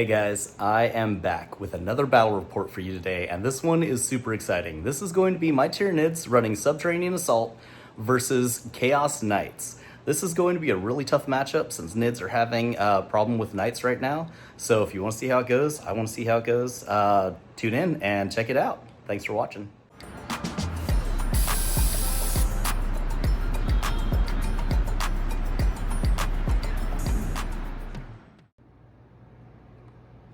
Hey guys, I am back with another battle report for you today, and this one is super exciting. This is going to be my Tyranids running Subterranean Assault versus Chaos Knights. This is going to be a really tough matchup since Nids are having a problem with Knights right now. So if you want to see how it goes, I want to see how it goes, tune in and check it out. Thanks for watching.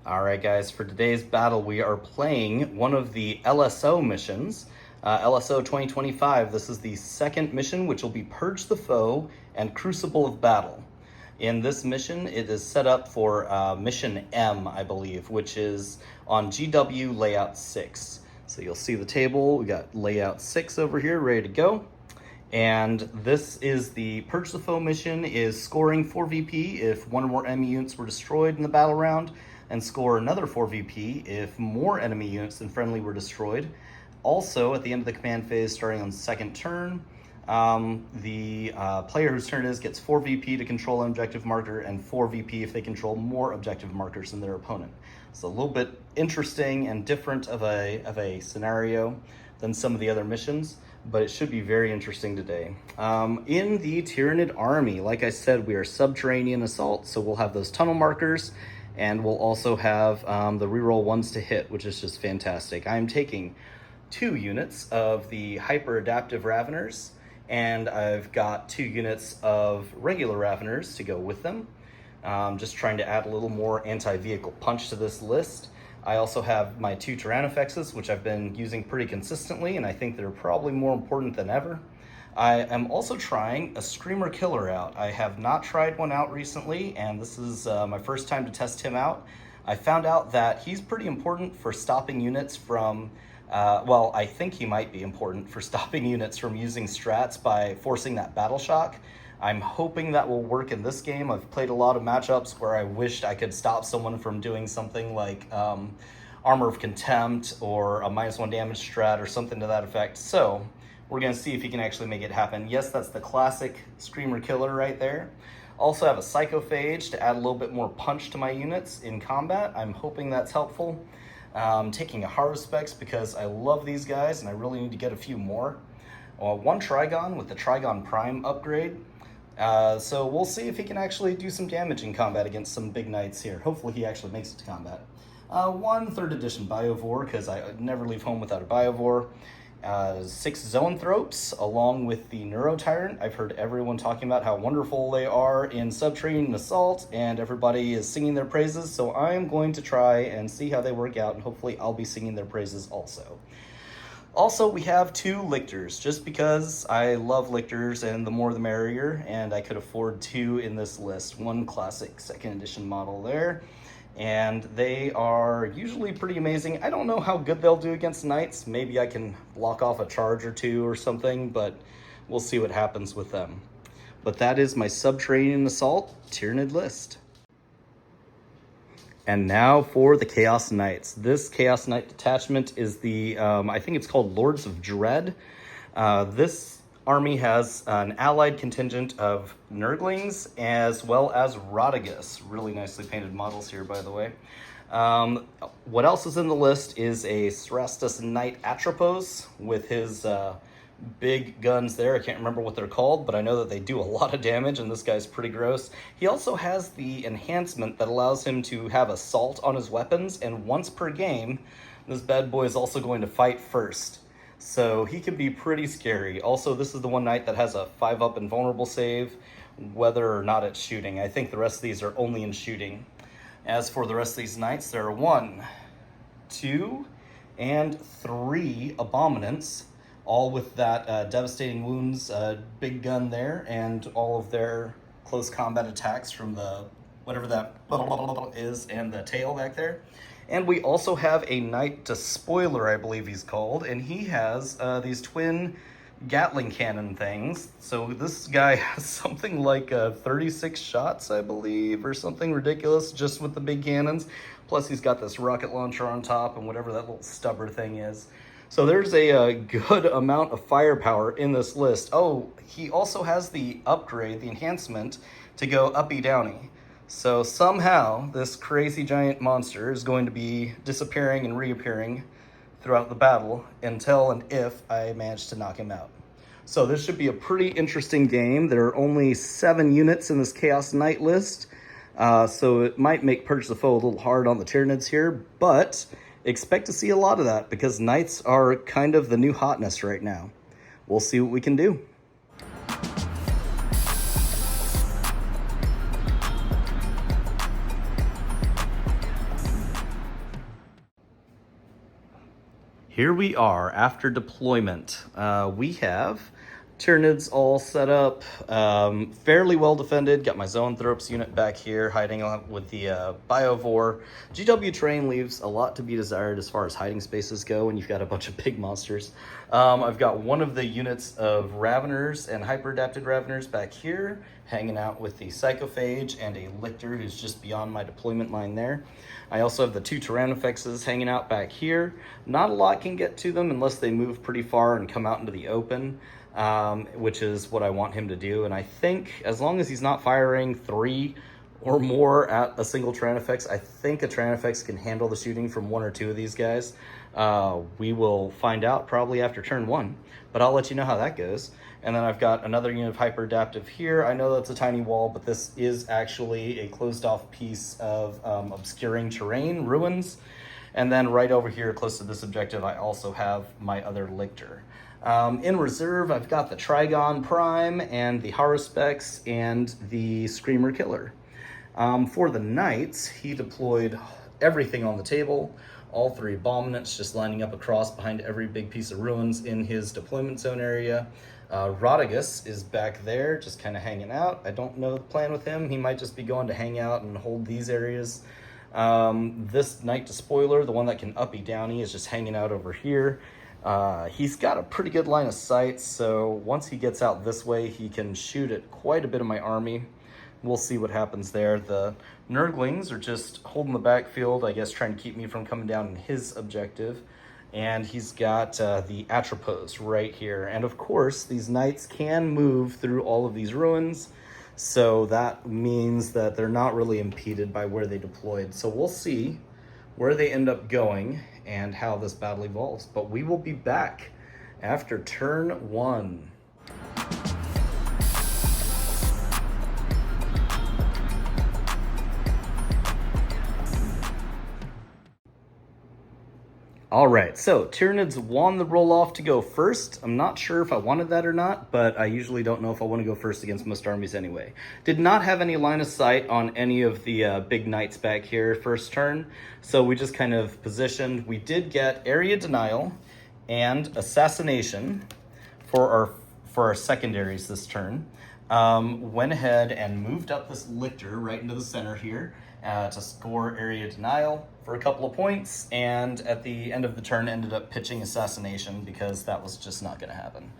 Alright guys, for today's battle we are playing one of the LSO missions, LSO 2025. This is the second mission, which will be Purge the Foe and Crucible of Battle. In this mission, it is set up for Mission M, I believe, which is on GW Layout 6. So you'll see the table, we got Layout 6 over here, ready to go. And this is the Purge the Foe mission, is scoring 4 VP if one or more enemy units were destroyed in the battle round, and score another 4 VP if more enemy units than friendly were destroyed. Also, at the end of the command phase, starting on second turn, the player whose turn it is gets 4 VP to control an objective marker, and 4 VP if they control more objective markers than their opponent. So a little bit interesting and different of a scenario than some of the other missions, but it should be very interesting today. In the Tyranid army, like I said, we are Subterranean Assault, so we'll have those tunnel markers, and we'll also have the reroll ones to hit, which is just fantastic. I'm taking 2 units of the Hyper Adaptive Raveners, and I've got 2 units of regular Raveners to go with them. Just trying to add a little more anti-vehicle punch to this list. I also have my 2 Tyrannofexes, which I've been using pretty consistently, and I think they're probably more important than ever. I am also trying a Screamer Killer out. I have not tried one out recently, and this is my first time to test him out. I found out that he's pretty important for stopping units from, well, I think he might be important for stopping units from using strats by forcing that battle shock. I'm hoping that will work in this game. I've played a lot of matchups where I wished I could stop someone from doing something like Armor of Contempt or a -1 damage strat or something to that effect. So we're going to see if he can actually make it happen. Yes, that's the classic Screamer Killer right there. Also have a Psychophage to add a little bit more punch to my units in combat. I'm hoping that's helpful. Taking a Harvespex because I love these guys and I really need to get a few more. 1 Trigon with the Trigon Prime upgrade. So we'll see if he can actually do some damage in combat against some big knights here. Hopefully he actually makes it to combat. 1 3rd edition Biovore, because I never leave home without a Biovore. 6 Zoanthropes, along with the Neurotyrant. I've heard everyone talking about how wonderful they are in Subterranean Assault, and everybody is singing their praises, so I'm going to try and see how they work out, and hopefully I'll be singing their praises also. Also, we have 2 Lictors, just because I love Lictors, and the more the merrier, and I could afford 2 in this list. 1 classic 2nd edition model there, and they are usually pretty amazing. I don't know how good they'll do against Knights. Maybe I can block off a charge or 2 or something, but we'll see what happens with them. But that is my Subterranean Assault Tyranid list. And now for the Chaos Knights. This Chaos Knight detachment is the, I think it's called Lords of Dread. This army has an allied contingent of Nurglings as well as Rodigus. Really nicely painted models here, by the way. What else is in the list is a Cerastus Knight Atropos with his big guns there. I can't remember what they're called, but I know that they do a lot of damage, and this guy's pretty gross. He also has the enhancement that allows him to have assault on his weapons, and once per game, this bad boy is also going to fight first. So he can be pretty scary. Also, this is the one knight that has a 5-up invulnerable save, whether or not it's shooting. I think the rest of these are only in shooting. As for the rest of these knights, there are 1, 2, and 3 Abominants, all with that devastating wounds, big gun there, and all of their close combat attacks from the whatever that is, and the tail back there. And we also have a Knight Despoiler, I believe he's called, and he has these twin Gatling cannon things. So this guy has something like 36 shots, I believe, or something ridiculous, just with the big cannons. Plus he's got this rocket launcher on top and whatever that little stubber thing is. So there's a good amount of firepower in this list. Oh, he also has the upgrade, the enhancement, to go uppy downy. So somehow this crazy giant monster is going to be disappearing and reappearing throughout the battle until and if I manage to knock him out. So this should be a pretty interesting game. There are only 7 units in this Chaos Knight list, so it might make Purge the Foe a little hard on the Tyranids here, but expect to see a lot of that because Knights are kind of the new hotness right now. We'll see what we can do. Here we are after deployment. We have Tyranids all set up, fairly well defended. Got my Zoanthropes unit back here hiding with the Biovore. GW terrain leaves a lot to be desired as far as hiding spaces go when you've got a bunch of big monsters. I've got one of the units of Raveners and hyper-adapted Raveners back here, hanging out with the Psychophage and a Lictor who's just beyond my deployment line there. I also have the 2 Tyrannofexes hanging out back here. Not a lot can get to them unless they move pretty far and come out into the open, which is what I want him to do. And I think as long as he's not firing 3 or more at a single Tyrannofex, I think a Tyrannofex can handle the shooting from 1 or 2 of these guys. We will find out probably after turn 1, but I'll let you know how that goes. And then I've got another unit of hyper adaptive here. I know that's a tiny wall, but this is actually a closed off piece of obscuring terrain, ruins. And then right over here, close to this objective, I also have my other Lictor. In reserve, I've got the Trigon Prime and the Haruspex and the Screamer Killer. For the Knights, he deployed everything on the table. All 3 Abominants just lining up across behind every big piece of ruins in his deployment zone area. Rodigus is back there, just kind of hanging out. I don't know the plan with him. He might just be going to hang out and hold these areas. This Knight Despoiler, the one that can uppy downy, is just hanging out over here. He's got a pretty good line of sight, so once he gets out this way, he can shoot at quite a bit of my army. We'll see what happens there. The Nurglings are just holding the backfield, I guess trying to keep me from coming down in his objective. And he's got the Atropos right here. And of course, these Knights can move through all of these ruins, so that means that they're not really impeded by where they deployed. So we'll see where they end up going and how this battle evolves. But we will be back after turn 1. All right, so Tyranids won the roll-off to go first. I'm not sure if I wanted that or not, but I usually don't know if I want to go first against most armies anyway. Did not have any line of sight on any of the big Knights back here first turn, so we just kind of positioned. We did get Area Denial and Assassination for our secondaries this turn. Went ahead and moved up this Lictor right into the center here to score Area Denial for a couple of points, and at the end of the turn ended up pitching Assassination because that was just not going to happen.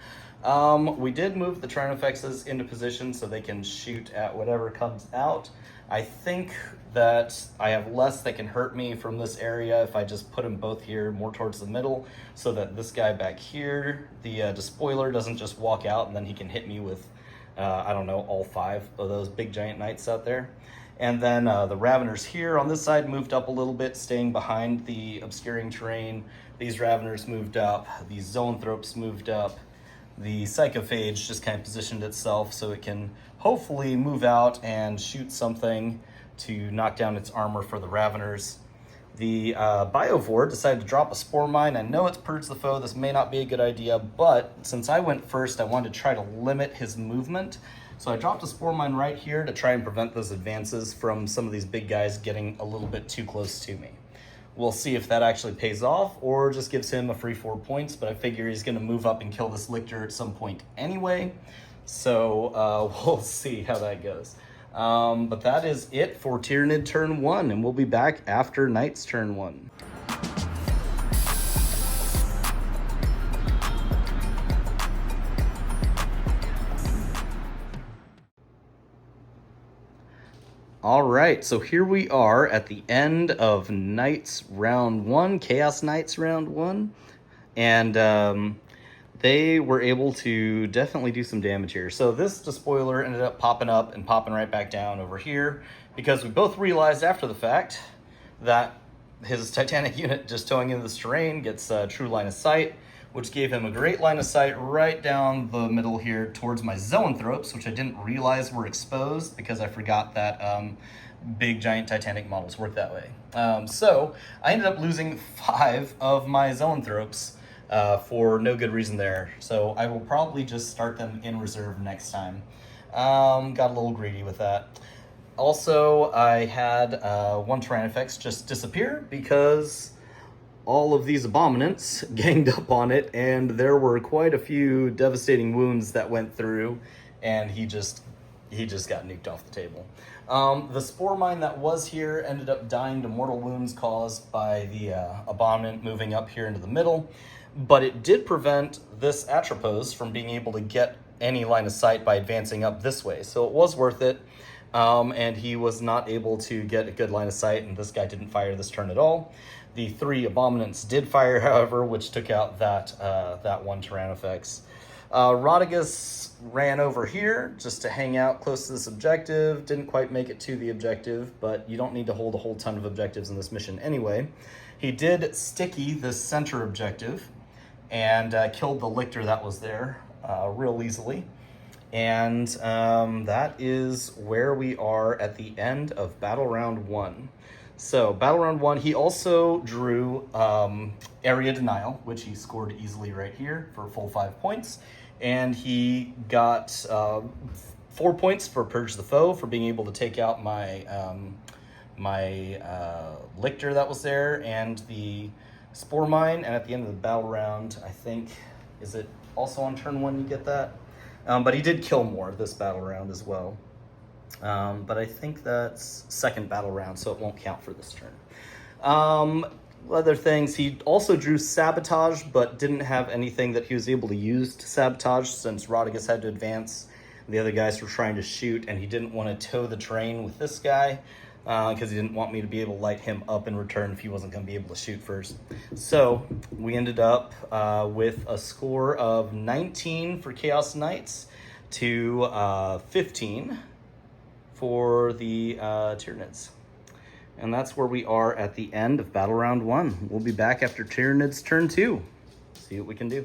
We did move the Tyrannofexes into position so they can shoot at whatever comes out. I think that I have less that can hurt me from this area if I just put them both here more towards the middle so that this guy back here, the Despoiler, doesn't just walk out and then he can hit me with, I don't know, all 5 of those big giant Knights out there. And then the Raveners here on this side moved up a little bit, staying behind the obscuring terrain. These Raveners moved up, these Zoanthropes moved up. The Psychophage just kind of positioned itself so it can hopefully move out and shoot something to knock down its armor for the Raveners. The Biovore decided to drop a Spore Mine. I know it's Purge the Foe, this may not be a good idea, but since I went first, I wanted to try to limit his movement. So I dropped a Spore Mine right here to try and prevent those advances from some of these big guys getting a little bit too close to me. We'll see if that actually pays off or just gives him a free 4 points, but I figure he's gonna move up and kill this Lictor at some point anyway. So we'll see how that goes. But that is it for Tyranid turn 1, and we'll be back after Knight's turn 1. All right, so here we are at the end of Knights round 1, Chaos Knights round 1, and they were able to definitely do some damage here. So this Despoiler ended up popping up and popping right back down over here. because we both realized after the fact that his Titanic unit just towing into this terrain gets true line of sight, which gave him a great line of sight right down the middle here towards my zoanthropes, which I didn't realize were exposed because I forgot that big giant Titanic models work that way. So I ended up losing 5 of my zoanthropes for no good reason there. So I will probably just start them in reserve next time. Got a little greedy with that. Also, I had one Tyrannifex just disappear because all of these abominants ganged up on it, and there were quite a few devastating wounds that went through, and he just got nuked off the table. The spore mine that was here ended up dying to mortal wounds caused by the abominant moving up here into the middle, but it did prevent this Atropos from being able to get any line of sight by advancing up this way, so it was worth it. And he was not able to get a good line of sight, and this guy didn't fire this turn at all. The 3 abominants did fire, however, which took out that one Tyrannifex. Rodigus ran over here just to hang out close to this objective. Didn't quite make it to the objective, but you don't need to hold a whole ton of objectives in this mission anyway. He did sticky this center objective and killed the lictor that was there real easily. And that is where we are at the end of Battle Round 1. So, Battle Round 1, he also drew Area Denial, which he scored easily right here for a full 5 points. And he got 4 points for Purge the Foe, for being able to take out my lictor that was there, and the Spore Mine. And at the end of the battle round, I think, is it also on turn 1 you get that? But he did kill more this battle round as well. But I think that's second battle round, so it won't count for this turn. Other things, he also drew Sabotage, but didn't have anything that he was able to use to sabotage since Rodigus had to advance. The other guys were trying to shoot, and he didn't want to tow the train with this guy because he didn't want me to be able to light him up in return if he wasn't going to be able to shoot first. So we ended up with a score of 19 for Chaos Knights to 15 for the Tyranids. And that's where we are at the end of Battle Round 1. We'll be back after Tyranids Turn 2. See what we can do.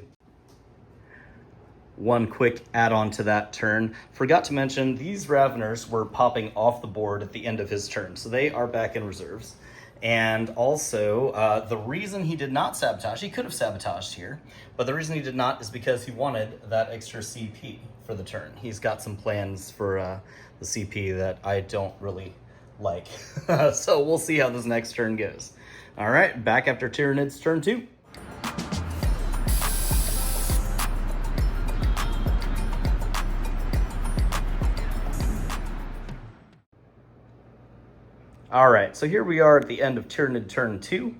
One quick add-on to that turn. Forgot to mention, these Raveners were popping off the board at the end of his turn, so they are back in reserves. And also, the reason he did not sabotage, he could have sabotaged here, but the reason he did not is because he wanted that extra CP for the turn. He's got some plans for the CP that I don't really like. So we'll see how this next turn goes. All right, back after Tyranids Turn 2. All right, so here we are at the end of Tyranid Turn 2.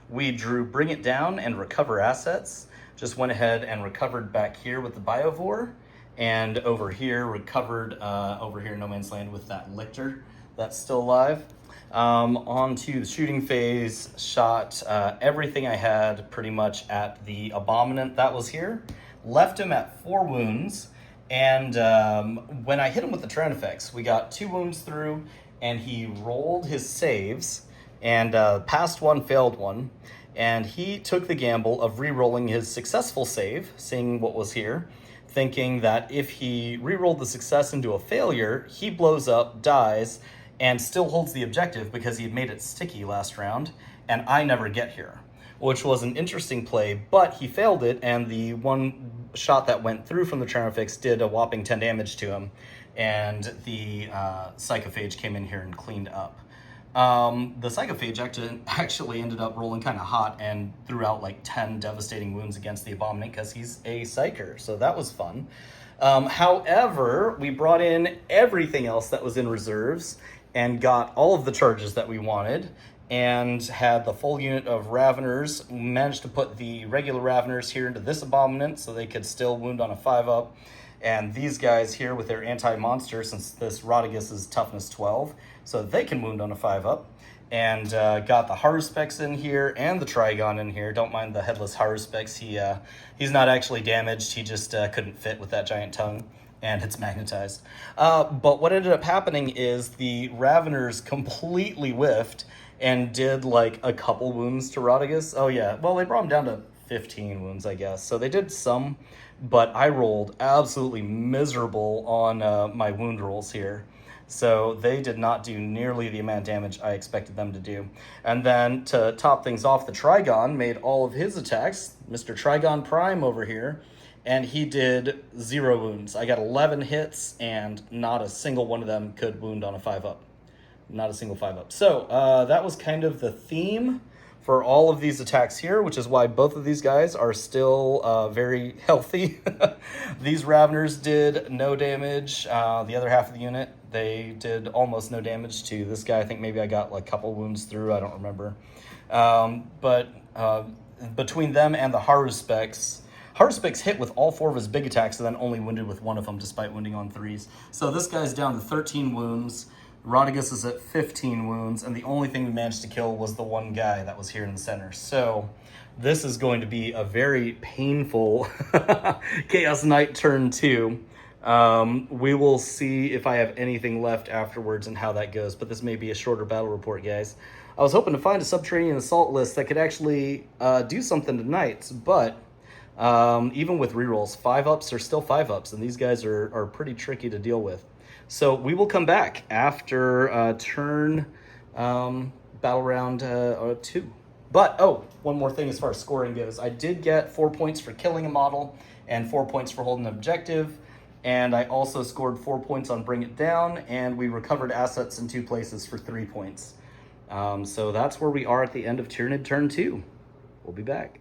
We drew Bring It Down and Recover Assets. Just went ahead and recovered back here with the Biovore, and over here recovered over here in No Man's Land with that Lictor that's still alive. On to the shooting phase, shot everything I had pretty much at the Abominant that was here. Left him at 4 wounds, and when I hit him with the Tyrannifex, we got 2 wounds through, and he rolled his saves, and passed one, failed one, and he took the gamble of re-rolling his successful save, seeing what was here, thinking that if he re-rolled the success into a failure, he blows up, dies, and still holds the objective because he had made it sticky last round, and I never get here, which was an interesting play, but he failed it, and the one shot that went through from the Tyrannifex did a whopping 10 damage to him, and the Psychophage came in here and cleaned up. The Psychophage actually ended up rolling kind of hot and threw out like 10 devastating wounds against the Abominant because he's a Psyker, so that was fun. However, we brought in everything else that was in reserves and got all of the charges that we wanted, and had the full unit of Raveners. Managed to put the regular Raveners here into this Abominant so they could still wound on a 5-up. And these guys here with their anti-monster, since this Rodigus is toughness 12, so they can wound on a 5-up. And got the Haruspex in here and the Trigon in here. Don't mind the headless Haruspex. He's not actually damaged. He just couldn't fit with that giant tongue. and it's magnetized. But what ended up happening is the Raveners completely whiffed and did like a couple wounds to Rodriguez. Oh yeah, well they brought him down to 15 wounds, I guess. So they did some, but I rolled absolutely miserable on my wound rolls here. So they did not do nearly the amount of damage I expected them to do. And then to top things off, the Trigon made all of his attacks, Mr. Trigon Prime over here, and he did 0 wounds. I got 11 hits, and not a single one of them could wound on a 5-up. Not a single 5-up. So that was kind of the theme for all of these attacks here, which is why both of these guys are still very healthy. These Raveners did no damage. The other half of the unit, they did almost no damage to this guy. I think maybe I got like a couple wounds through, I don't remember. But between them and the Haruspeks hit with all 4 of his big attacks and then only wounded with 1 of them despite wounding on 3s. So this guy's down to 13 wounds. Rodriguez is at 15 wounds, and the only thing we managed to kill was the one guy that was here in the center. So this is going to be a very painful Chaos Knight turn 2. We will see if I have anything left afterwards and how that goes, but this may be a shorter battle report, guys. I was hoping to find a Subterranean Assault list that could actually do something tonight, but even with rerolls, 5-ups are still 5-ups, and these guys are pretty tricky to deal with. So we will come back after turn battle round 2. But, one more thing as far as scoring goes. I did get 4 points for killing a model and 4 points for holding an objective. And I also scored 4 points on Bring It Down, and we recovered assets in 2 places for 3 points. So that's where we are at the end of Tyranid Turn 2. We'll be back.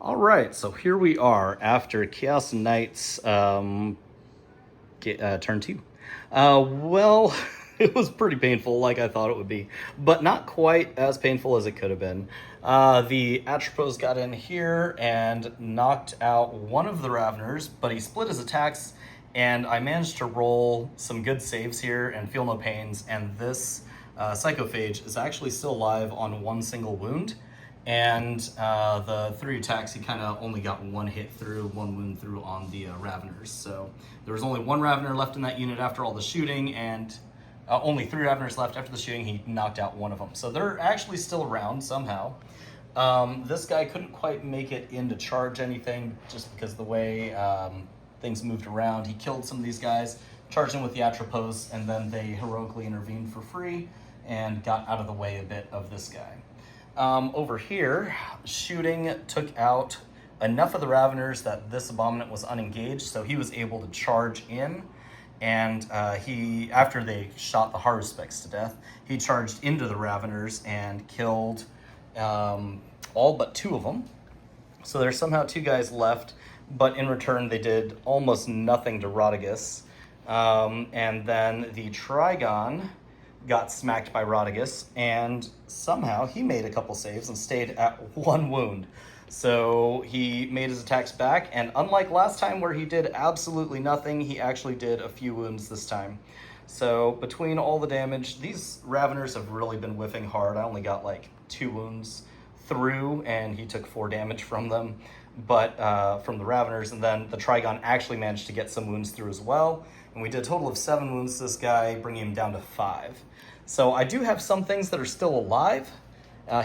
All right, so here we are after Chaos Knight's turn 2. Well, it was pretty painful like I thought it would be, but not quite as painful as it could have been. The Atropos got in here and knocked out one of the Raveners, but he split his attacks, and I managed to roll some good saves here and feel no pains, and this Psychophage is actually still alive on 1 single wound. And the 3 attacks, he kind of only got 1 hit through, 1 wound through on the Raveners. So there was only 1 Ravener left in that unit after all the shooting, and only 3 Raveners left after the shooting. He knocked out 1 of them. So they're actually still around somehow. This guy couldn't quite make it in to charge anything just because the way things moved around. He killed some of these guys, charged in with the Atropos, and then they heroically intervened for free and got out of the way a bit of this guy. Over here, shooting took out enough of the Raveners that this Abominant was unengaged, so he was able to charge in, and after they shot the Haruspeks to death, he charged into the Raveners and killed all but 2 of them. So there's somehow 2 guys left, but in return they did almost nothing to Rodriguez. And then the Trigon got smacked by Rodriguez, and somehow he made a couple saves and stayed at 1 wound. So he made his attacks back, and unlike last time where he did absolutely nothing, he actually did a few wounds this time. So between all the damage, these Raveners have really been whiffing hard. I only got like 2 wounds through, and he took 4 damage from them, but from the Raveners, and then the Trigon actually managed to get some wounds through as well. And we did a total of 7 wounds to this guy, bringing him down to 5. So I do have some things that are still alive.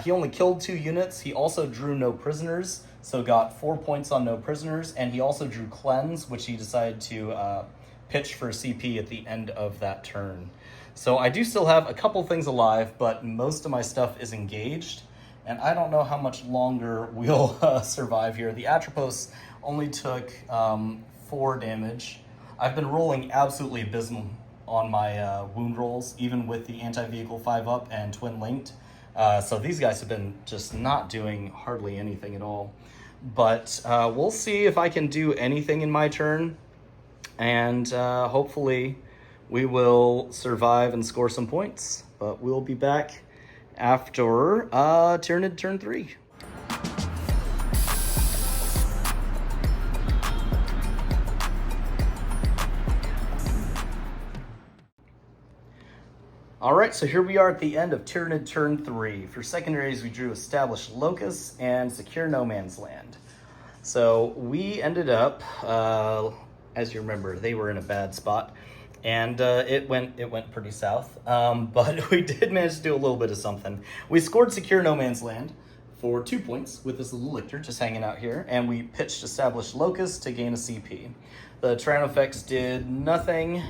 He only killed 2 units. He also drew no prisoners, so got 4 points on no prisoners, and he also drew Cleanse, which he decided to pitch for CP at the end of that turn. So I do still have a couple things alive, but most of my stuff is engaged, and I don't know how much longer we'll survive here. The Atropos only took 4 damage. I've been rolling absolutely abysmal on my wound rolls, even with the anti-vehicle 5-up and twin linked. So these guys have been just not doing hardly anything at all. But we'll see if I can do anything in my turn, and hopefully we will survive and score some points. But we'll be back after Tyranid Turn 3. All right, so here we are at the end of Tyranid Turn 3. For secondaries, we drew Establish Locus and Secure No Man's Land. So we ended up, as you remember, they were in a bad spot, and it went pretty south. But we did manage to do a little bit of something. We scored Secure No Man's Land for 2 points with this little lictor just hanging out here, and we pitched Establish Locus to gain a CP. The Tyrannofex did nothing,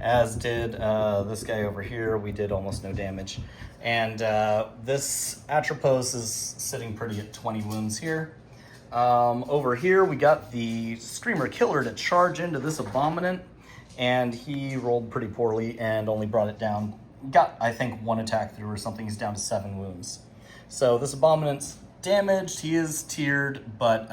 as did this guy over here. We did almost no damage. And this Atropos is sitting pretty at 20 wounds here. Over here, we got the Screamer Killer to charge into this Abominant, and he rolled pretty poorly and only brought it down. Got, I think, 1 attack through or something. He's down to 7 wounds. So this Abominant's damaged. He is tiered, but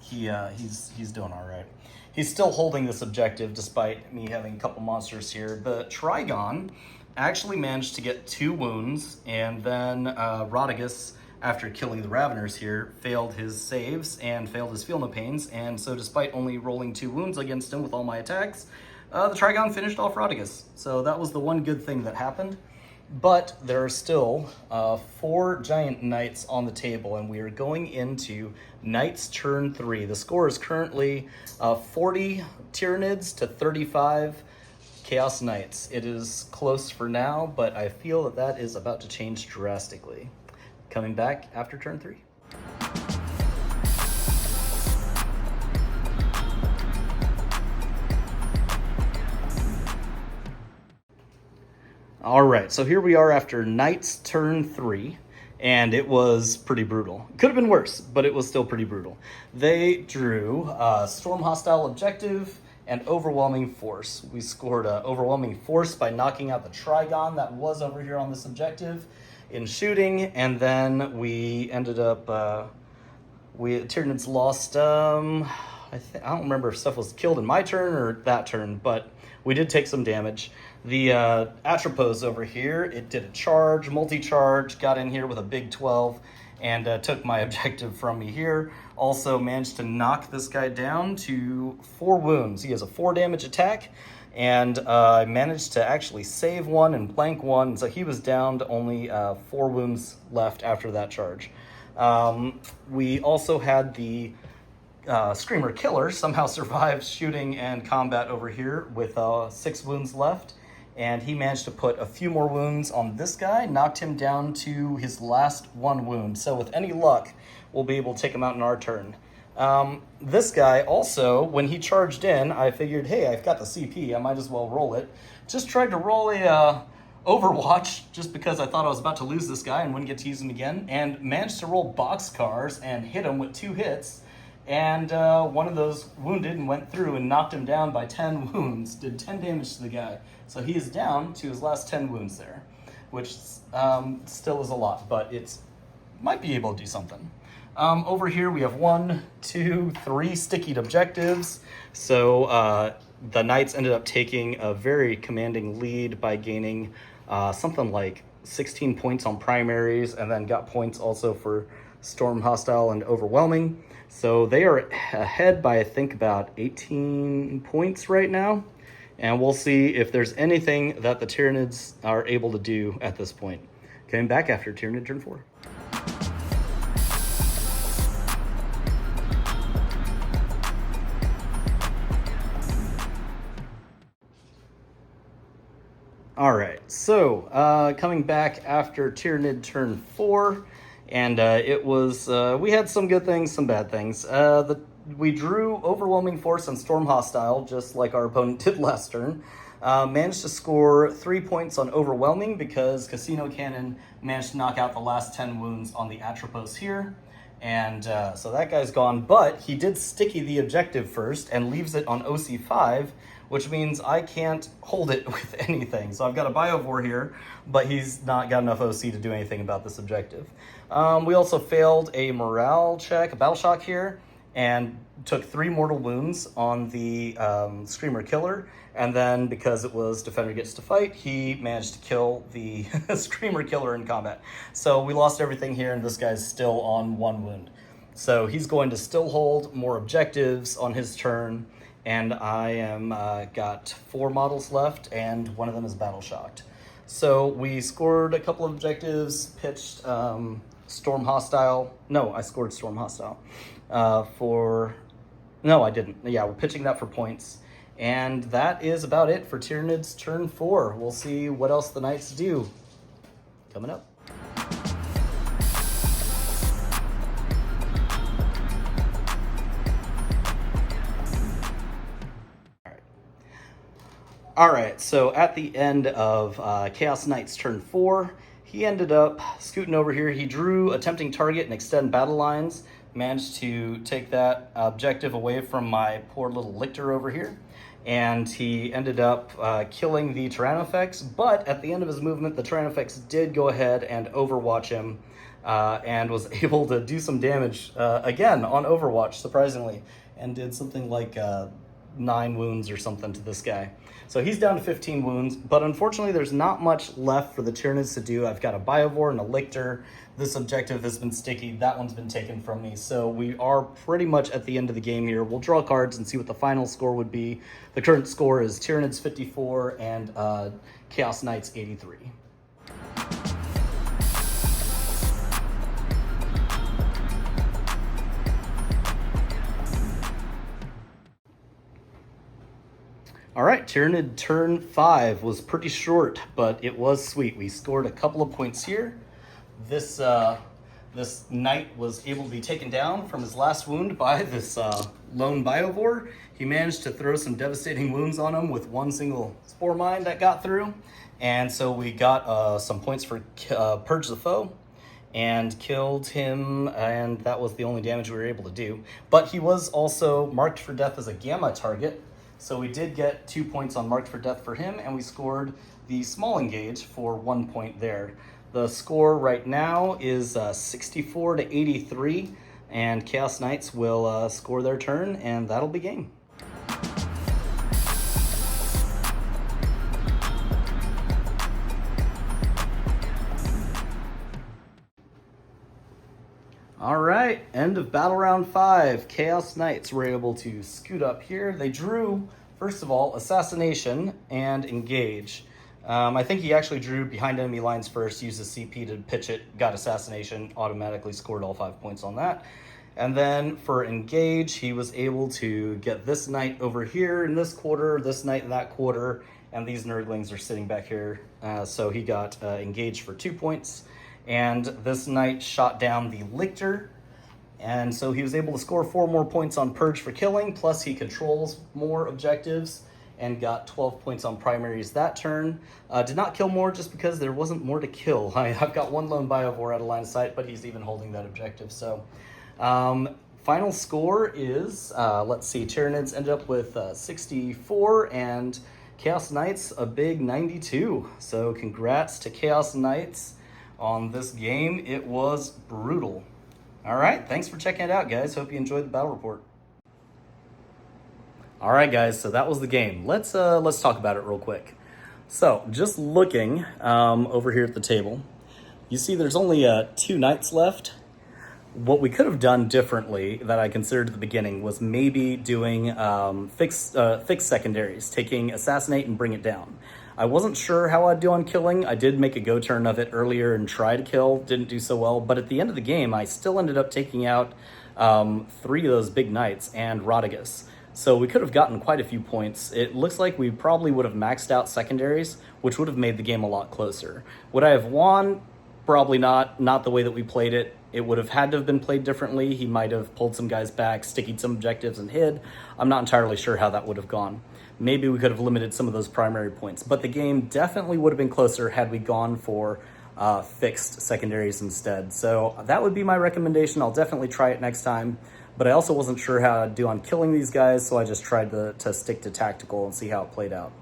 he's doing all right. He's still holding this objective despite me having a couple monsters here. The Trigon actually managed to get 2 wounds, and then Rodigus, after killing the Raveners here, failed his saves and failed his Feel No Pains, and so despite only rolling 2 wounds against him with all my attacks, the Trigon finished off Rodigus. So that was the one good thing that happened. But there are still 4 giant knights on the table, and we are going into Knights Turn 3. The score is currently 40 Tyranids to 35 Chaos Knights. It is close for now, but I feel that that is about to change drastically. Coming back after turn 3. All right, so here we are after Knights Turn 3, and it was pretty brutal. Could have been worse, but it was still pretty brutal. They drew Storm Hostile Objective and Overwhelming Force. We scored Overwhelming Force by knocking out the Trigon that was over here on this objective in shooting, and then we ended up, Tyranids lost, I don't remember if stuff was killed in my turn or that turn, but we did take some damage. The Atropos over here, it did a charge, multi-charge, got in here with a big 12, and took my objective from me here. Also managed to knock this guy down to 4 wounds. He has a 4 damage attack, and I managed to actually save 1 and blank 1, so he was down to only 4 wounds left after that charge. We also had the Screamer Killer somehow survived shooting and combat over here with 6 wounds left, and he managed to put a few more wounds on this guy, knocked him down to his last 1 wound. So with any luck, we'll be able to take him out in our turn. This guy also, when he charged in, I figured, hey, I've got the CP, I might as well roll it. Just tried to roll a Overwatch just because I thought I was about to lose this guy and wouldn't get to use him again, and managed to roll boxcars and hit him with 2 hits. And one of those wounded and went through and knocked him down by 10 wounds, did 10 damage to the guy. So he is down to his last 10 wounds there, which still is a lot, but it might be able to do something. Over here we have 1, 2, 3 stickied objectives. So the Knights ended up taking a very commanding lead by gaining something like 16 points on primaries, and then got points also for Storm Hostile and Overwhelming. So they are ahead by, I think, about 18 points right now. And we'll see if there's anything that the Tyranids are able to do at this point. Coming back after Tyranid Turn 4. All right, so coming back after Tyranid Turn 4, and it was, we had some good things, some bad things. We drew Overwhelming Force and Storm Hostile, just like our opponent did last turn. Managed to score 3 points on Overwhelming because Casino Cannon managed to knock out the last 10 wounds on the Atropos here. And so that guy's gone, but he did sticky the objective first and leaves it on OC5, which means I can't hold it with anything. So I've got a Biovore here, but he's not got enough OC to do anything about this objective. We also failed a morale check, a battle shock here, and took 3 mortal wounds on the Screamer Killer, and then because it was Defender Gets to Fight, he managed to kill the Screamer Killer in combat. So we lost everything here, and this guy's still on 1 wound. So he's going to still hold more objectives on his turn, and I am got 4 models left, and one of them is battle shocked. So we scored a couple of objectives, pitched Storm Hostile. No, I scored Storm Hostile. No, I didn't. Yeah, we're pitching that for points. And that is about it for Tyranids turn 4. We'll see what else the Knights do coming up. Alright, so at the end of Chaos Knight's turn 4, he ended up scooting over here. He drew a tempting target and extend battle lines, managed to take that objective away from my poor little lictor over here, and he ended up killing the Tyrannofex, but at the end of his movement, the Tyrannofex did go ahead and overwatch him, and was able to do some damage again on Overwatch, surprisingly, and did something like 9 wounds or something to this guy. So he's down to 15 wounds, but unfortunately there's not much left for the Tyranids to do. I've got a Biovore and a Lictor. This objective has been sticky. That one's been taken from me. So we are pretty much at the end of the game here. We'll draw cards and see what the final score would be. The current score is Tyranids 54 and Chaos Knights 83. All right, Tyranid turn 5 was pretty short, but it was sweet. We scored a couple of points here. This knight was able to be taken down from his last wound by this lone Biovore. He managed to throw some devastating wounds on him with one single Spore Mine that got through. And so we got some points for Purge the Foe and killed him, and that was the only damage we were able to do. But he was also marked for death as a Gamma target. So we did get 2 points on Marked for Death for him, and we scored the small engage for 1 point there. The score right now is 64 to 83, and Chaos Knights will score their turn, and that'll be game. All right, end of battle round 5. Chaos Knights were able to scoot up here. They drew, first of all, Assassination and Engage. I think he actually drew behind enemy lines first, used his CP to pitch it, got Assassination, automatically scored all 5 points on that. And then for Engage, he was able to get this knight over here in this quarter, this knight in that quarter, and these nerdlings are sitting back here. So he got Engage for 2 points. And this knight shot down the Lictor, and so he was able to score 4 more points on Purge for killing, plus he controls more objectives and got 12 points on primaries that turn. Did not kill more just because there wasn't more to kill. I've got 1 lone Biovore out of line of sight, but he's even holding that objective. So final score is, let's see, Tyranids ended up with 64 and Chaos Knights a big 92. So congrats to Chaos Knights on this game. It was brutal. All right, thanks for checking it out, guys. Hope you enjoyed the battle report. All right, guys, so that was the game. Let's talk about it real quick. So just looking over here at the table, you see there's only 2 knights left. What we could have done differently that I considered at the beginning was maybe doing fixed secondaries, taking Assassinate and Bring It Down. I wasn't sure how I'd do on killing. I did make a go turn of it earlier and try to kill, didn't do so well, but at the end of the game, I still ended up taking out 3 of those big knights and Rodigus. So we could have gotten quite a few points. It looks like we probably would have maxed out secondaries, which would have made the game a lot closer. Would I have won? Probably not the way that we played it. It would have had to have been played differently. He might have pulled some guys back, stickied some objectives and hid. I'm not entirely sure how that would have gone. Maybe we could have limited some of those primary points, but the game definitely would have been closer had we gone for fixed secondaries instead. So that would be my recommendation. I'll definitely try it next time, but I also wasn't sure how I'd do on killing these guys, so I just tried to stick to tactical and see how it played out.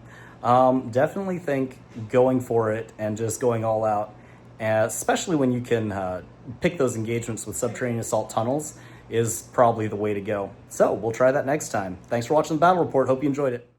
Definitely think going for it and just going all out, especially when you can pick those engagements with Subterranean Assault Tunnels, is probably the way to go. So we'll try that next time. Thanks for watching the battle report. Hope you enjoyed it.